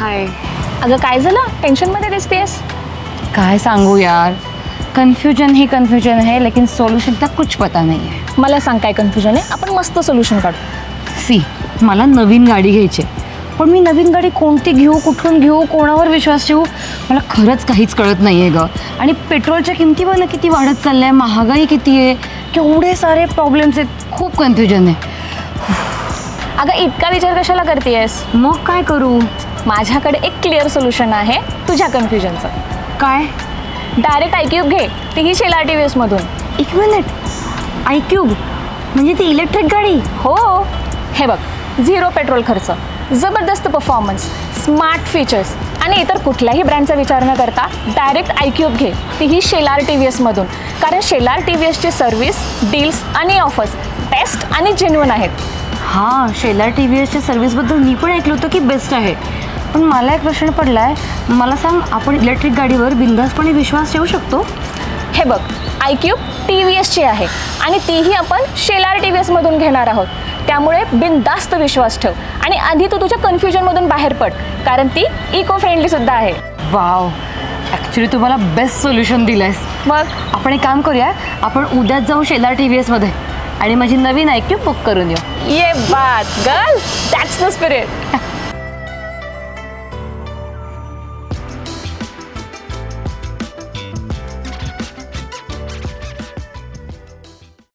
हाय. अगं काय झालं, टेन्शनमध्ये दिसतेस? काय सांगू यार, कन्फ्यूजन ही कन्फ्यूजन है लेकिन सॉल्यूशन का कुछ पता नहीं है. मला सांग काय कन्फ्युजन आहे, आपण मस्त सोल्युशन काढू. सी, मला नवीन गाडी घ्यायची आहे. पण मी नवीन गाडी कोणती घेऊ, कुठून घेऊ, कोणावर विश्वास ठेवू, मला खरंच काहीच कळत नाही आहे गं. आणि पेट्रोलच्या किमती बघ ना किती वाढत चालल्या आहे, महागाई किती आहे, केवढे सारे प्रॉब्लेम्स आहेत, खूप कन्फ्युजन आहे. अगं इतका विचार कशाला करतेस? मग काय करू? माझ्याकडे एक क्लिअर सोल्युशन आहे तुझ्या कन्फ्युजनचं. काय? डायरेक्ट आयक्यूब घे, तीही शेलार TVS मधून. एक मिनिट, आयक्यूब म्हणजे ती इलेक्ट्रिक गाडी? हो, हे बघ, 0 पेट्रोल खर्च, जबरदस्त परफॉर्मन्स, स्मार्ट फीचर्स आणि इतर कुठल्याही ब्रँडचा विचार न करता डायरेक्ट आयक्यूब घे, तीही शेलार TVS मधून. कारण शेलार TVSची सर्व्हिस, डील्स आणि ऑफर्स बेस्ट आणि जेन्युइन आहेत. हां, शेलार TVSच्या सर्व्हिसबद्दल मी पण ऐकलं होतं की बेस्ट आहे. पण मला एक प्रश्न पडला आहे, मला सांग, आपण इलेक्ट्रिक गाडीवर बिनधास्तपणे विश्वास ठेवू शकतो? हे बघ, आयक्यूब TVSची आहे आणि तीही आपण शेलार TVS मधून घेणार आहोत. त्यामुळे बिनधास्त विश्वास ठेव आणि आधी तू तुझ्या कन्फ्युजनमधून बाहेर पड, कारण ती इको फ्रेंडली सुद्धा आहे. वाव, ॲक्च्युली तू मला बेस्ट सोल्युशन दिलं आहेस. मग आपण एक काम करूया, आपण उद्याच जाऊ शेलार TVSमध्ये आणि माझी नवीन आयक्यूब बुक करून येऊ. ये बात गर्ल, दॅट्स द स्पिरिट.